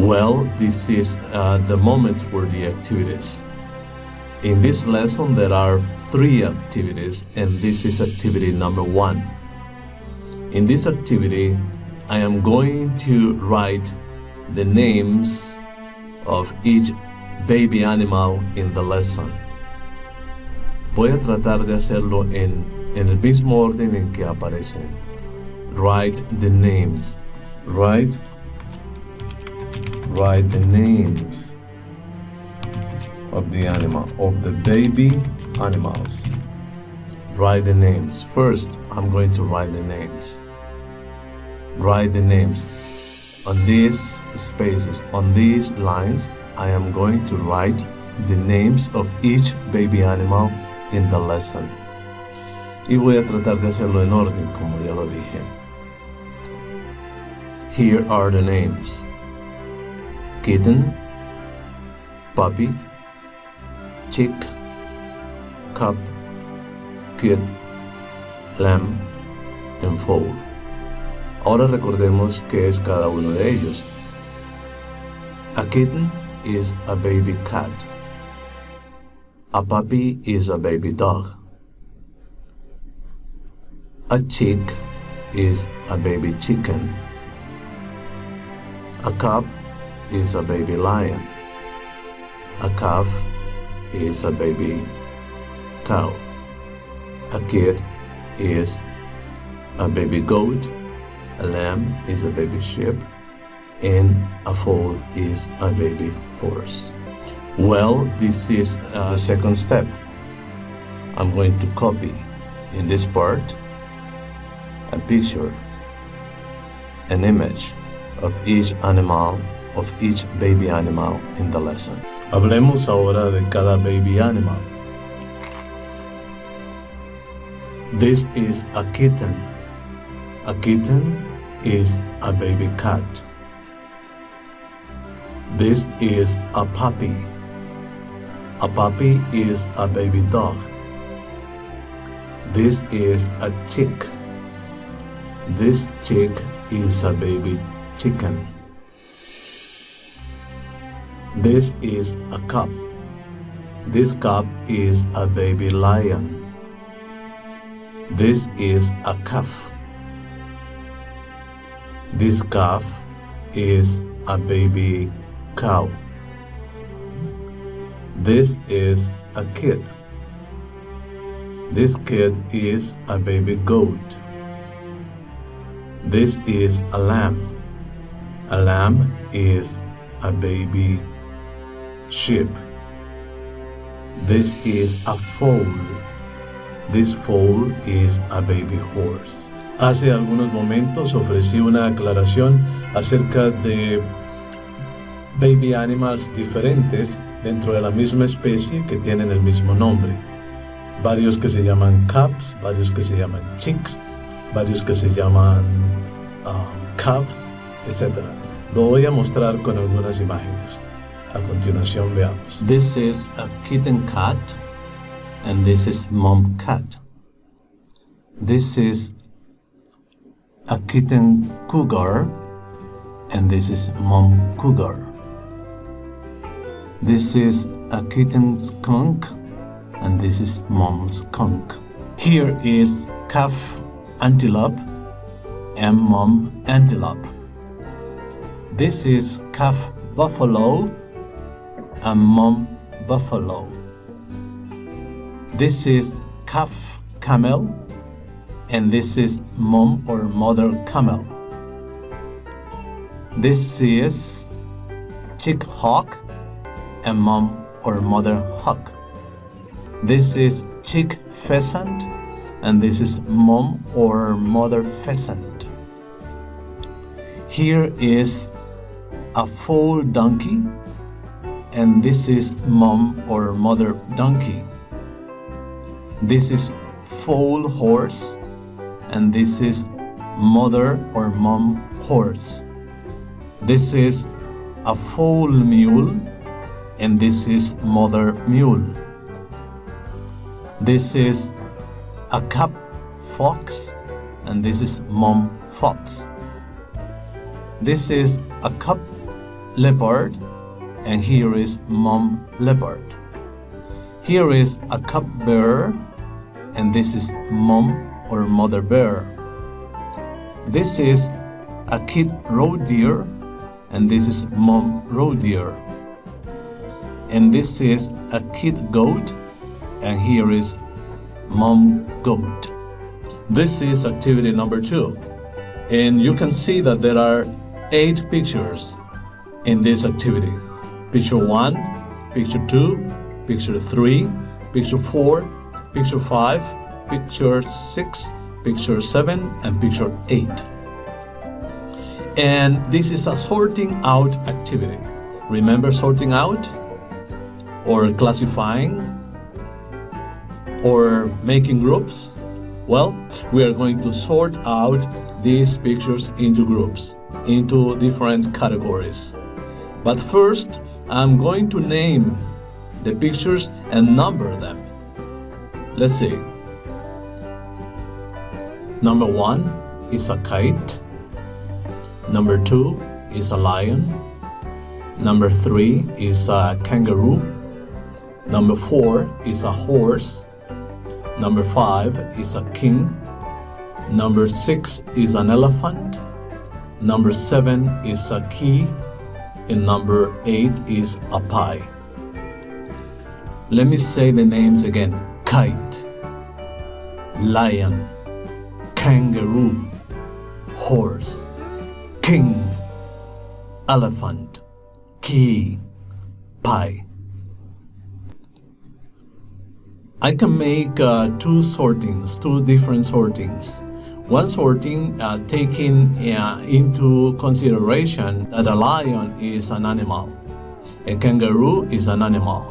Well, this is the moment for the activities. In this lesson, there are 3 activities, and this is activity number 1. In this activity, I am going to write the names of each baby animal in the lesson. Voy a tratar de hacerlo en el mismo orden en que aparecen. Write the names. Write the names of the animal, of the baby animals. Write the names. First, I'm going to write the names. Write the names. On these spaces, on these lines, I am going to write the names of each baby animal in the lesson. Y voy a tratar de hacerlo en orden, como ya lo dije. Here are the names: kitten, puppy, chick, cub, kid, lamb, and foal. Ahora recordemos qué es cada uno de ellos. A kitten is a baby cat. A puppy is a baby dog. A chick is a baby chicken. A cub is a baby lion. A calf is a baby cow. A kid is a baby goat. A lamb is a baby sheep. And a foal is a baby horse. Well, this is the second step. I'm going to copy in this part a picture, an image of each animal, of each baby animal in the lesson. Hablemos ahora de cada baby animal. This is a kitten. A kitten is a baby cat. This is a puppy. A puppy is a baby dog. This is a chick. This chick is a baby chicken. This is a cub. This cub is a baby lion. This is a calf. This calf is a baby cow. This is a kid. This kid is a baby goat. This is a lamb. A lamb is a baby sheep. This is a foal. This foal is a baby horse. Hace algunos momentos ofrecí una aclaración acerca de baby animals diferentes dentro de la misma especie que tienen el mismo nombre. Varios que se llaman cubs, varios que se llaman chicks, varios que se llaman calves, etc. Lo voy a mostrar con algunas imágenes. A continuación veamos. This is a kitten cat and this is mom cat. This is a kitten cougar and this is mom cougar. This is a kitten skunk and this is mom skunk. Here is calf antelope and mom antelope. This is calf buffalo and mom buffalo. This is calf camel and this is mom or mother camel. This is chick hawk and mom or mother hawk. This is chick pheasant and this is mom or mother pheasant. Here is a foal donkey and this is mom or mother donkey. This is foal horse and this is mother or mom horse. This is a foal mule and this is mother mule. This is a cub fox and this is mom fox. This is a cub leopard, and here is mom leopard. Here is a cub bear, and this is mom or mother bear. This is a kid roe deer, and this is mom roe deer. And this is a kid goat, and here is mom goat. This is activity number 2. And you can see that there are 8 pictures in this activity. Picture 1, picture 2, picture 3, picture 4, picture 5, picture 6, picture 7, and picture 8. And this is a sorting out activity. Remember sorting out? Or classifying? Or making groups? Well, we are going to sort out these pictures into groups, into different categories. But first, I'm going to name the pictures and number them. Let's see. Number 1 is a kite. Number 2 is a lion. Number 3 is a kangaroo. Number 4 is a horse. Number 5 is a king. Number 6 is an elephant. Number 7 is a key. And number 8 is a pie. Let me say the names again. Kite, lion, kangaroo, horse, king, elephant, key, pie. I can make 2 different sortings. One sorting taking into consideration that a lion is an animal, a kangaroo is an animal,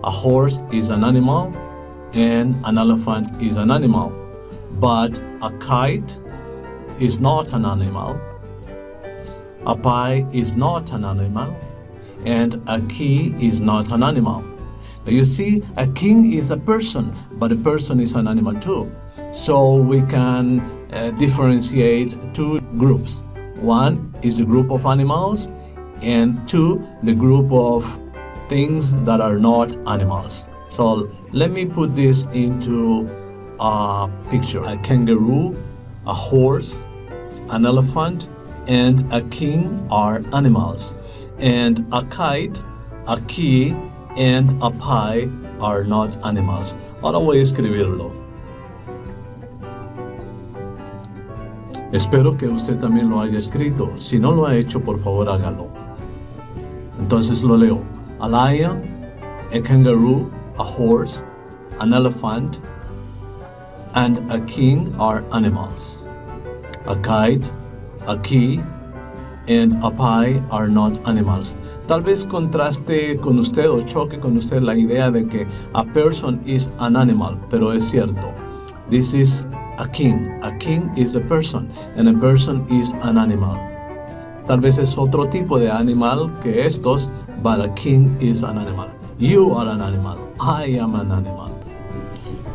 a horse is an animal, and an elephant is an animal. But a kite is not an animal, a pie is not an animal, and a key is not an animal. You see, a king is a person, but a person is an animal too. So we can differentiate 2 groups. 1 is a group of animals, and 2, the group of things that are not animals. So let me put this into a picture. A kangaroo, a horse, an elephant, and a king are animals. And a kite, a key, and a pie are not animals. Ahora voy a escribirlo. Espero que usted también lo haya escrito. Si no lo ha hecho, por favor hágalo. Entonces lo leo. A lion, a kangaroo, a horse, an elephant, and a king are animals. A kite, a key, and a pie are not animals. Tal vez contraste con usted o choque con usted la idea de que a person is an animal, pero es cierto. This is a king. A king is a person, and a person is an animal. Tal vez es otro tipo de animal que estos, but a king is an animal. You are an animal. I am an animal.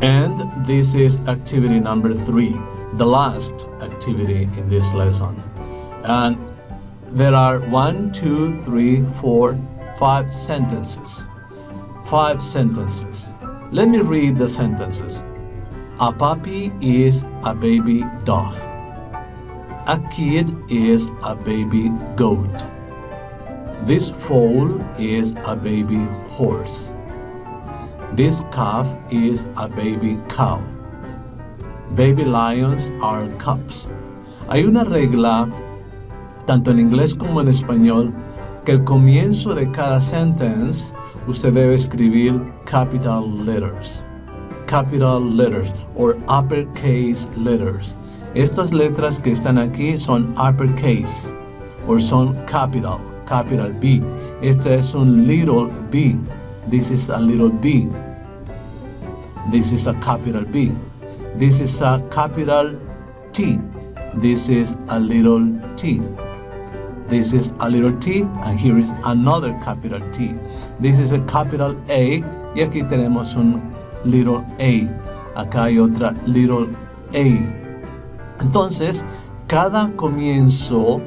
And this is activity number 3, the last activity in this lesson. And there are 1, 2, 3, 4, 5 sentences. 5 sentences. Let me read the sentences. A puppy is a baby dog. A kid is a baby goat. This foal is a baby horse. This calf is a baby cow. Baby lions are cubs. Hay una regla, tanto en inglés como en español, que al comienzo de cada sentence usted debe escribir capital letters or uppercase letters. Estas letras que están aquí son uppercase o son capital B. Este es un little b. This is a little b. This is a capital B. This is a capital T. This is a little t. This is a little t, and here is another capital T. This is a capital A, y aquí tenemos un little a. Acá hay otra little a. Entonces, cada comienzo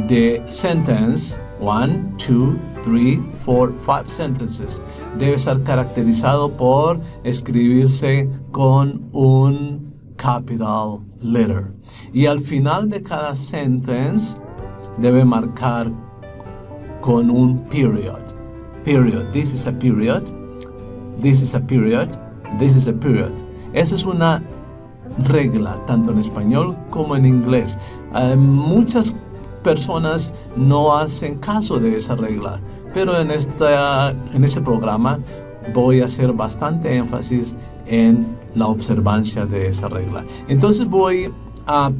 de sentence 1, 2, 3, 4, 5 sentences. Debe ser caracterizado por escribirse con un capital letter. Y al final de cada sentence debe marcar con un period. Period. This is a period. This is a period. This is a period. Esa es una regla, tanto en español como en inglés. Muchas personas no hacen caso de esa regla, pero en este programa voy a hacer bastante énfasis en la observancia de esa regla. Entonces voy a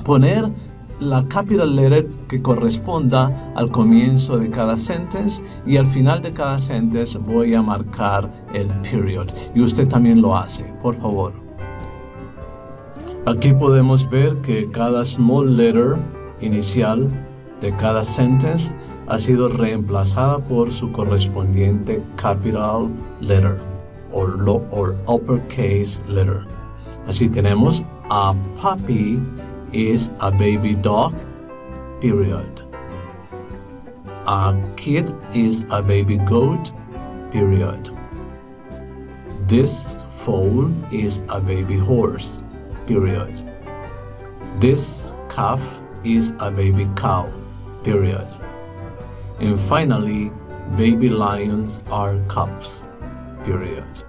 poner la capital letter que corresponda al comienzo de cada sentence y al final de cada sentence voy a marcar el period. Y usted también lo hace, por favor. Aquí podemos ver que cada small letter inicial de cada sentence ha sido reemplazada por su correspondiente capital letter or uppercase letter. Así tenemos a puppy is a baby dog, period. A kid is a baby goat, period. This foal is a baby horse, period. This calf is a baby cow, period. And finally, baby lions are cubs, period.